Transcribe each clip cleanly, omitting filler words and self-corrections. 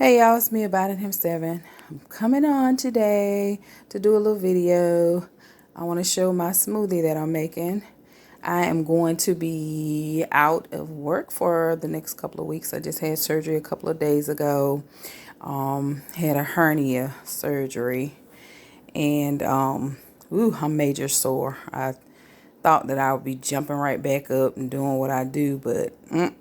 Hey y'all, it's me about him 7. I'm coming on today to do a little video. I want to show my smoothie that I'm making. I am going to be out of work for the next couple of weeks. I just had surgery a couple of days ago. Had a hernia surgery, and I'm major sore. I thought that I would be jumping right back up and doing what I do, but it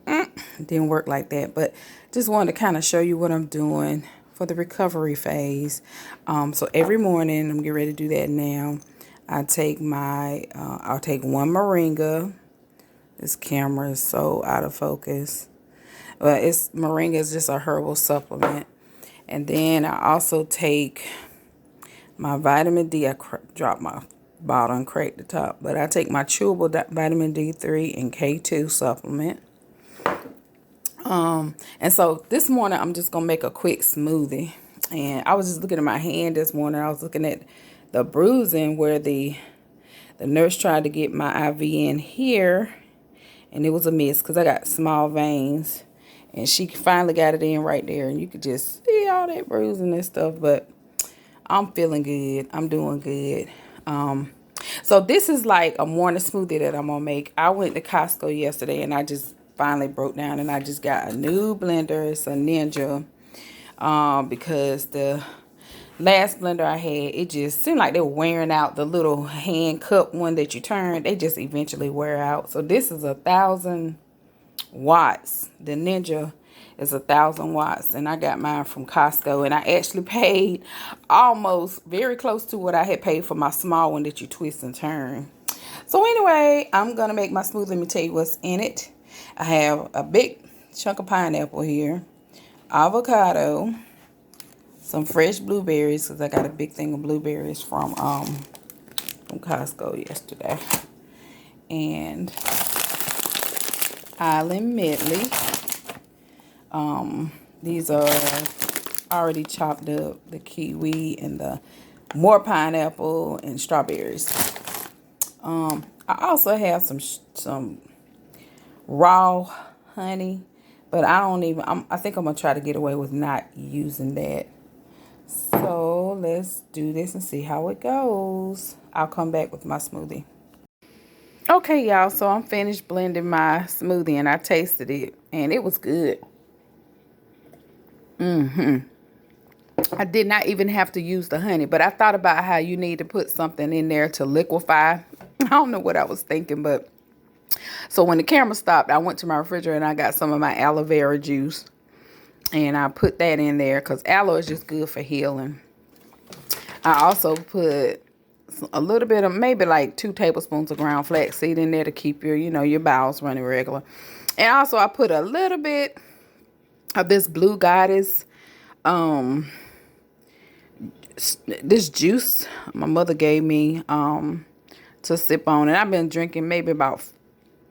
didn't work like that. But just wanted to kind of show you what I'm doing for the recovery phase. So every morning, I'm getting ready to do that now. I'll take one moringa. This camera is so out of focus. But moringa is just a herbal supplement. And then I also take my vitamin D. I dropped my bottle and cracked the top. But I take my chewable vitamin D3 and K2 supplement. And so this morning I'm just gonna make a quick smoothie. And I was just looking at my hand this morning. I was looking at the bruising where the nurse tried to get my IV in here, and it was a miss because I got small veins. And she finally got it in right there, and you could just see all that bruising and stuff. But I'm feeling good. I'm doing good. So this is like a morning smoothie that I'm gonna make. I went to Costco yesterday, and I just finally broke down, and I just got a new blender. It's a Ninja, because the last blender I had, it just seemed like they were wearing out. The little hand cup one that you turn, they just eventually wear out. So this is 1,000 watts. The Ninja is 1,000 watts, and I got mine from Costco, and I actually paid almost very close to what I had paid for my small one that you twist and turn. So anyway, I'm gonna make my smoothie. Let me tell you what's in it. I have a big chunk of pineapple here, avocado, some fresh blueberries, because I got a big thing of blueberries from Costco yesterday, and Island Medley. These are already chopped up, the kiwi and the more pineapple and strawberries. I also have some raw honey, but I think I'm gonna try to get away with not using that. So let's do this and see how it goes. I'll come back with my smoothie. Okay, y'all, so I'm finished blending my smoothie, and I tasted it, and it was good. I did not even have to use the honey, but I thought about how you need to put something in there to liquefy. I don't know what I was thinking, but so when the camera stopped, I went to my refrigerator and I got some of my aloe vera juice, and I put that in there because aloe is just good for healing. I also put a little bit of, maybe like 2 tablespoons of ground flaxseed in there to keep your bowels running regular. And also I put a little bit of this Blue Goddess, this juice my mother gave me to sip on, and I've been drinking maybe about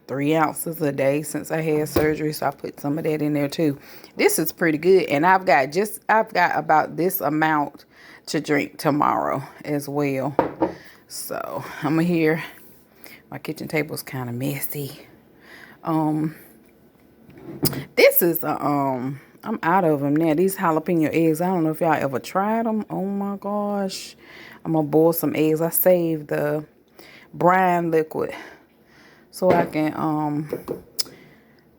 3 ounces a day since I had surgery, so I put some of that in there too. This is pretty good, and I've got about this amount to drink tomorrow as well. So I'm here. My kitchen table is kind of messy. This is I'm out of them now. These jalapeno eggs, I don't know if y'all ever tried them. Oh my gosh. I'm gonna boil some eggs. I saved the brine liquid so I can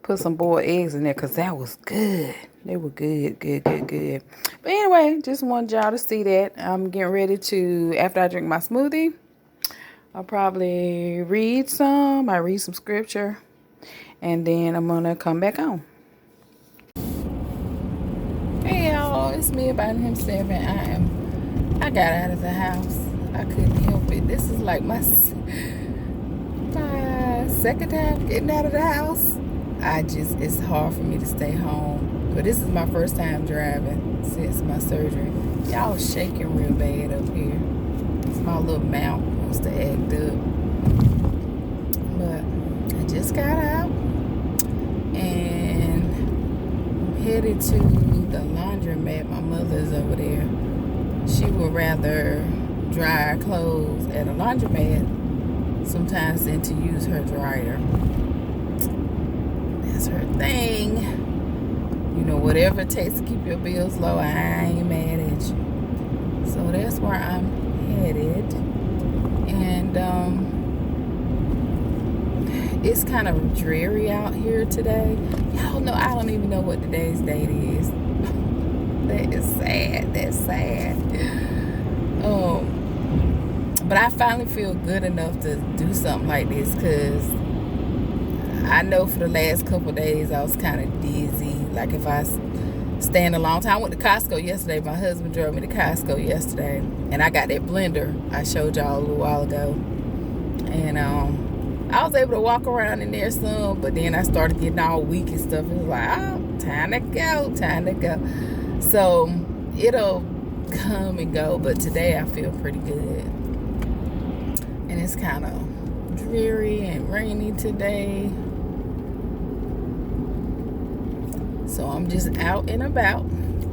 put some boiled eggs in there, because that was good. They were good. But anyway, just wanted y'all to see that. I'm getting ready to, after I drink my smoothie, I'll probably read some scripture, and then I'm gonna come back on. Hey y'all, it's me about him 7. I got out of the house. I couldn't help it. This is like my second time getting out of the house. It's hard for me to stay home. But this is my first time driving since my surgery. Y'all shaking real bad up here. It's my little mouth wants to act up. But I just got out, and I'm headed to the laundromat. My mother's over there. She would rather dry her clothes at a laundromat sometimes than to use her dryer. That's her thing. you know, whatever it takes to keep your bills low, I ain't mad at you. So that's where I'm headed. And it's kind of dreary out here today. Y'all know I don't even know what today's date is. That is sad. That's sad. But I finally feel good enough to do something like this, because I know for the last couple of days I was kind of dizzy. Like if I stand a long time. I went to Costco yesterday. My husband drove me to Costco yesterday, and I got that blender I showed y'all a little while ago. And I was able to walk around in there some, but then I started getting all weak and stuff. It was like, oh, time to go, time to go. So it'll come and go, but today I feel pretty good. And it's kind of dreary and rainy today. So I'm just out and about,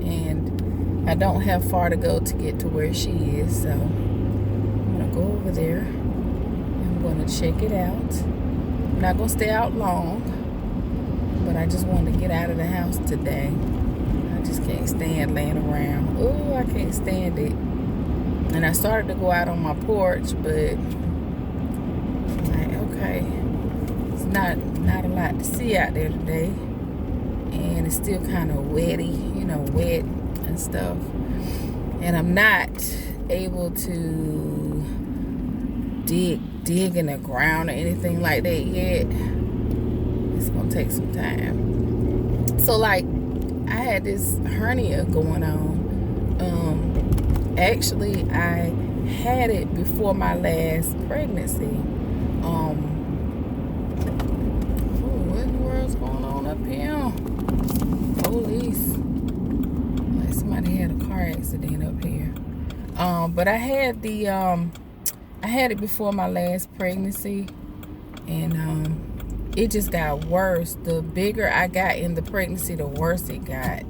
and I don't have far to go to get to where she is. So I'm going to go over there. I'm going to check it out. I'm not going to stay out long, but I just wanted to get out of the house today. I just can't stand laying around. Oh, I can't stand it. And I started to go out on my porch, but okay, it's not a lot to see out there today, and it's still kind of wetty, you know, wet and stuff, and I'm not able to dig in the ground or anything like that yet. It's gonna take some time. So like, I had this hernia going on. Actually, I had it before my last pregnancy. What in the world's going on up here? Police. Like somebody had a car accident up here. But I had it before my last pregnancy, and it just got worse. The bigger I got in the pregnancy, the worse it got.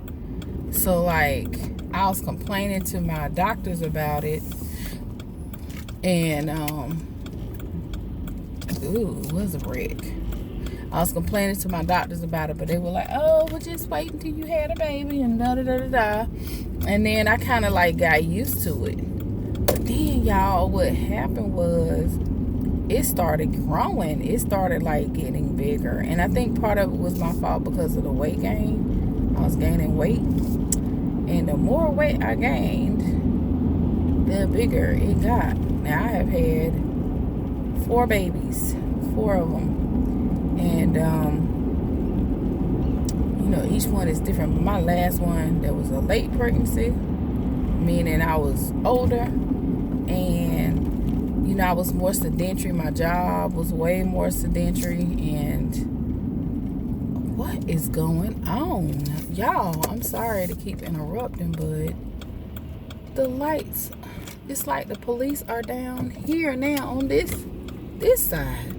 So like, I was complaining to my doctors about it, and it was a wreck. I was complaining to my doctors about it, but they were like, oh, we'll just wait until you had a baby, and da-da-da-da-da. And then I kind of like got used to it. But then, y'all, what happened was it started growing. It started like getting bigger. And I think part of it was my fault because of the weight gain. I was gaining weight. And the more weight I gained, the bigger it got. Now, I have had 4 babies, 4 of them. And, you know, each one is different. My last one, there was a late pregnancy, meaning I was older, and, you know, I was more sedentary. My job was way more sedentary, and what is going on? Y'all, I'm sorry to keep interrupting, but the lights, it's like the police are down here now on this side.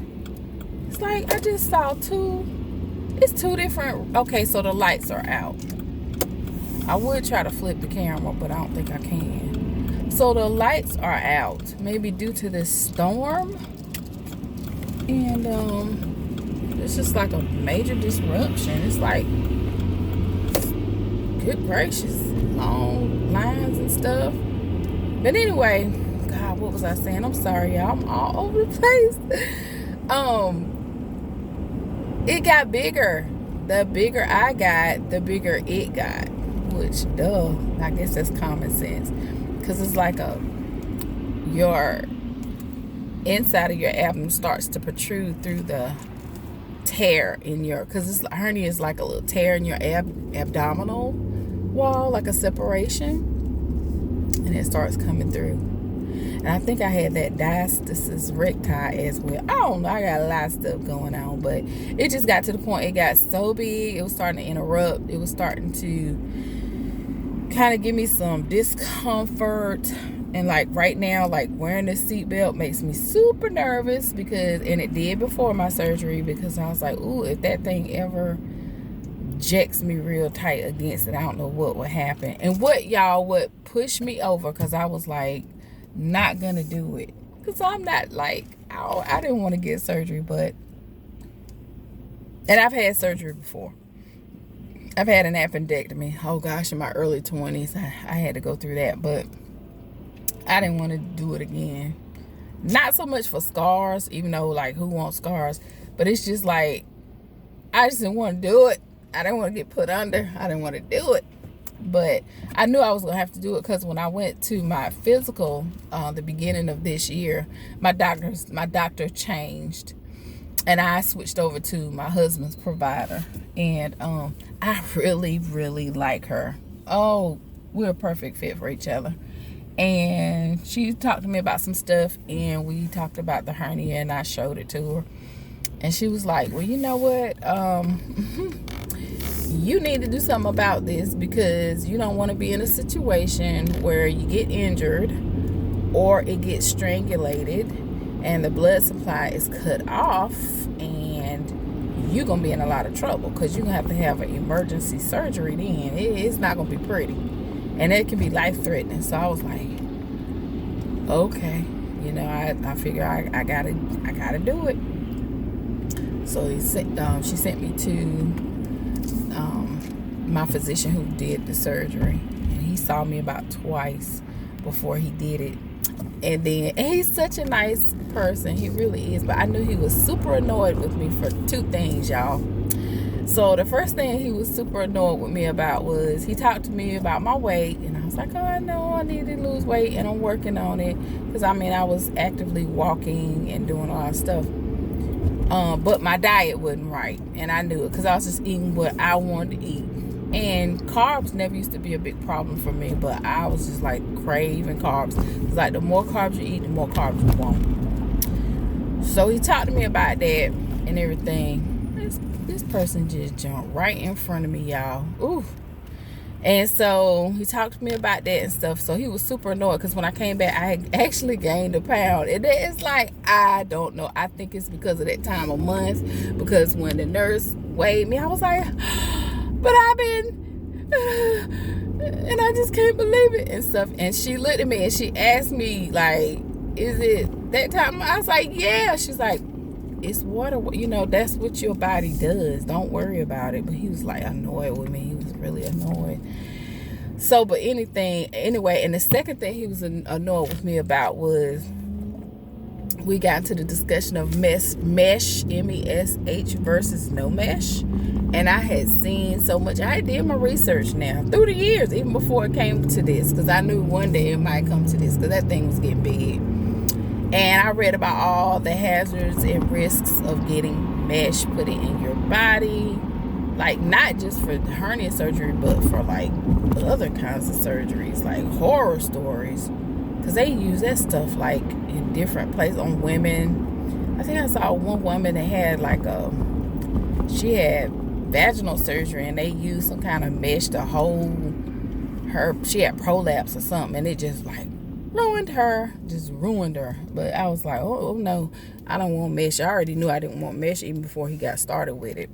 It's like I just saw 2 different, okay, so the lights are out. I would try to flip the camera, but I don't think I can. So the lights are out, maybe due to this storm. And it's just like a major disruption. It's like, good gracious, long lines and stuff. But anyway, God, what was I saying? I'm sorry, y'all. I'm all over the place. It got bigger. The bigger I got, the bigger it got. Which, duh, I guess that's common sense. Because it's like your inside of your abdomen starts to protrude through the tear in your, because this hernia is like a little tear in your abdominal wall, like a separation. And it starts coming through. And I think I had that diastasis recti as well. I don't know. I got a lot of stuff going on. But it just got to the point. It got so big. It was starting to interrupt. It was starting to kind of give me some discomfort. And like right now, like wearing the seatbelt makes me super nervous. Because, and it did before my surgery. Because I was like, ooh, if that thing ever jacks me real tight against it, I don't know what would happen. And what, y'all, would push me over. Because I was like, not gonna do it, because I'm not like, I didn't want to get surgery, but, and I've had surgery before, I've had an appendectomy. Oh gosh, in my early 20s, I had to go through that, but I didn't want to do it again. Not so much for scars, even though, like, who wants scars? But it's just like, I just didn't want to do it. I didn't want to get put under. I didn't want to do it. But I knew I was going to have to do it because when I went to my physical, the beginning of this year, my doctor changed. And I switched over to my husband's provider. And I really, really like her. Oh, we're a perfect fit for each other. And she talked to me about some stuff, and we talked about the hernia, and I showed it to her. And she was like, well, you know what? You need to do something about this because you don't want to be in a situation where you get injured or it gets strangulated and the blood supply is cut off, and you're going to be in a lot of trouble because you're going to have an emergency surgery then. It's not going to be pretty. And it can be life-threatening. So I was like, okay. You know, I figure I gotta do it. So she sent me to my physician who did the surgery. And he saw me about twice before he did it. And he's such a nice person. He really is. But I knew he was super annoyed with me for two things, y'all. So the first thing he was super annoyed with me about was he talked to me about my weight, and I was like, oh, I know I need to lose weight, and I'm working on it, because I was actively walking and doing a lot of stuff, but my diet wasn't right, and I knew it, because I was just eating what I wanted to eat, and carbs never used to be a big problem for me, but I was just like craving carbs. It's like the more carbs you eat, the more carbs you want. So he talked to me about that and everything. This person just jumped right in front of me, y'all. Ooh. And so he talked to me about that and stuff. So he was super annoyed because when I came back, I actually gained a pound. And it's like, I don't know. I think it's because of that time of month. Because when the nurse weighed me, I was like, but I've been, and I just can't believe it and stuff. And she looked at me and she asked me, like, is it that time? I was like, yeah. She's like, it's water, you know, that's what your body does. Don't worry about it. But he was like annoyed with me. He was really annoyed. So, but anyway, and the second thing he was annoyed with me about was we got into the discussion of mesh, MESH versus no mesh. And I had seen so much. I did my research now through the years, even before it came to this, because I knew one day it might come to this, because that thing was getting big. And I read about all the hazards and risks of getting mesh put in your body. Like, not just for hernia surgery, but for, like, other kinds of surgeries. Like, horror stories. Because they use that stuff, like, in different places on women. I think I saw one woman that had, like, she had vaginal surgery. And they used some kind of mesh to hold her. She had prolapse or something. And it just, like, ruined her. But I was like, oh no, I don't want mesh. I already knew I didn't want mesh even before he got started with it.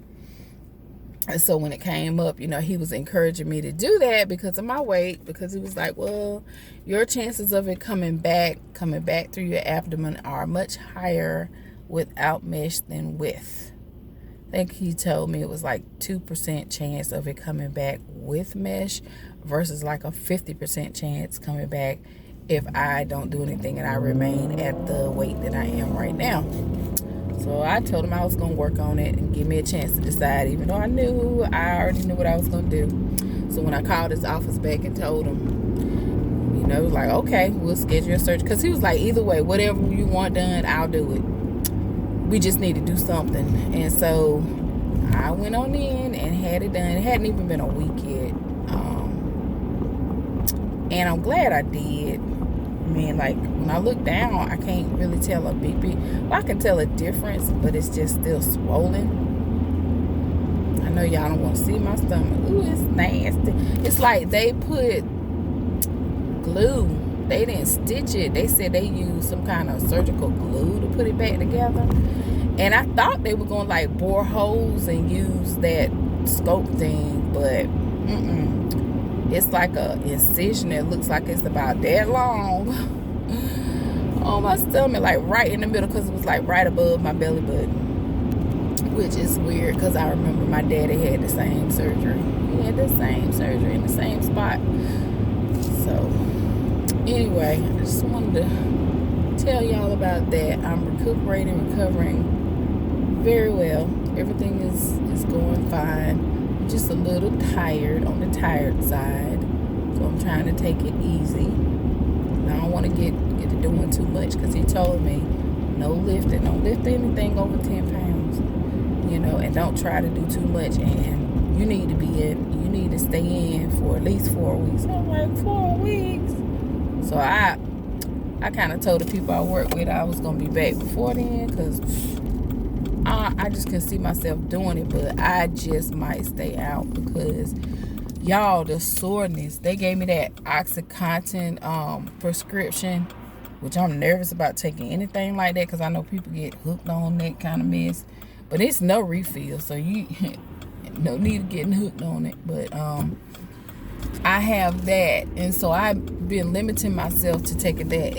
And so when it came up, you know, he was encouraging me to do that because of my weight, because he was like, well, your chances of it coming back through your abdomen are much higher without mesh than with. I think he told me it was like 2% chance of it coming back with mesh versus like a 50% chance coming back if I don't do anything and I remain at the weight that I am right now. So I told him I was going to work on it and give me a chance to decide, even though I already knew what I was going to do. So when I called his office back and told him, you know, he was like, okay, we'll schedule a surgery. Because he was like, either way, whatever you want done, I'll do it. We just need to do something. And so I went on in and had it done. It hadn't even been a week yet. And I'm glad I did. I mean, like, when I look down, I can't really tell a big, well, I can tell a difference, but it's just still swollen. I know y'all don't want to see my stomach. Ooh, it's nasty. It's like they put glue. They didn't stitch it. They said they used some kind of surgical glue to put it back together. And I thought they were going to, like, bore holes and use that scope thing, but it's like a incision that looks like it's about that long on my stomach, like right in the middle, because it was like right above my belly button. which is weird because I remember my daddy had the same surgery. He had the same surgery in the same spot. So anyway, I just wanted to tell y'all about that. I'm recovering very well. Everything is going fine. I'm just a little tired, on the tired side. So I'm trying to take it easy. I don't want to get to doing too much because he told me no lifting. Don't lift anything over 10 pounds. You know, and don't try to do too much. And you need to stay in for at least 4 weeks. I'm like, 4 weeks? So I kind of told the people I work with I was going to be back before then because I just couldn't see myself doing it. But I just might stay out because, y'all, the soreness. They gave me that OxyContin prescription, which I'm nervous about taking anything like that because I know people get hooked on that kind of mess. But it's no refill, so you no need of getting hooked on it. But I have that, and so I've been limiting myself to taking that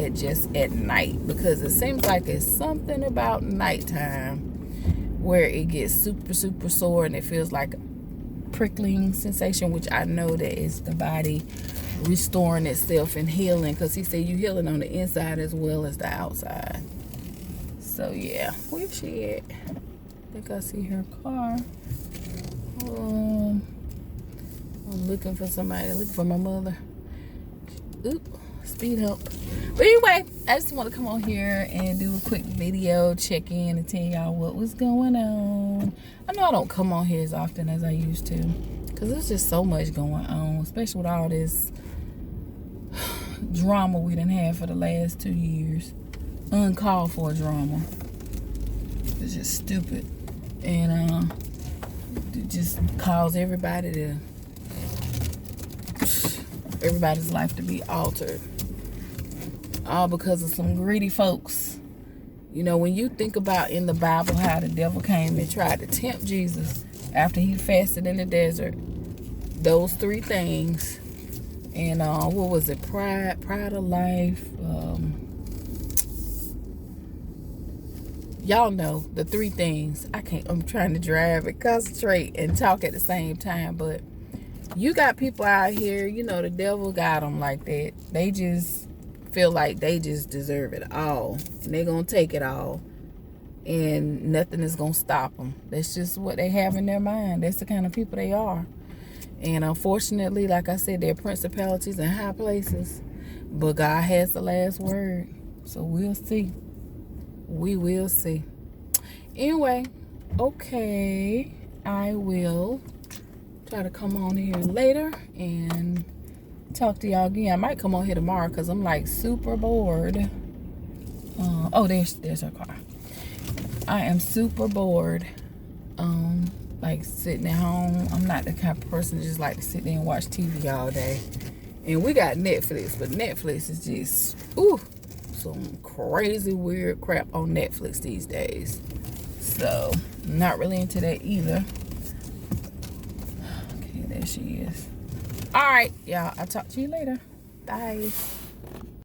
at night because it seems like it's something about nighttime where it gets super, super sore and it feels like a prickling sensation, which I know that is the body restoring itself and healing, because he said you healing on the inside as well as the outside. So yeah, where's she at? I think I see her car. I'm looking for somebody, looking for my mother. Oop, speed hump. But anyway, I just want to come on here and do a quick video, check in, and tell y'all what was going on. I know I don't come on here as often as I used to because there's just so much going on, especially with all this drama we done had for the last 2 years. Uncalled for drama. It's just stupid. And it just caused everybody's life to be altered. All because of some greedy folks. You know, when you think about in the Bible how the devil came and tried to tempt Jesus after he fasted in the desert, those 3 things. And what was it? Pride of life. Y'all know the 3 things. I'm trying to drive and concentrate and talk at the same time. But you got people out here, you know, the devil got them like that. They just feel like they just deserve it all. And they're going to take it all. And nothing is going to stop them. That's just what they have in their mind. That's the kind of people they are. And unfortunately, like I said, they're principalities in high places. But God has the last word. So we'll see. We will see. Anyway, okay. I will try to come on here later and talk to y'all again. I might come on here tomorrow because I'm like super bored. Oh, there's her car. I am super bored. Like sitting at home. I'm not the kind of person that just like to sit there and watch TV all day. And we got Netflix, but Netflix is just some crazy weird crap on Netflix these days. So not really into that either. Okay, there she is. All right, y'all. I'll talk to you later. Bye.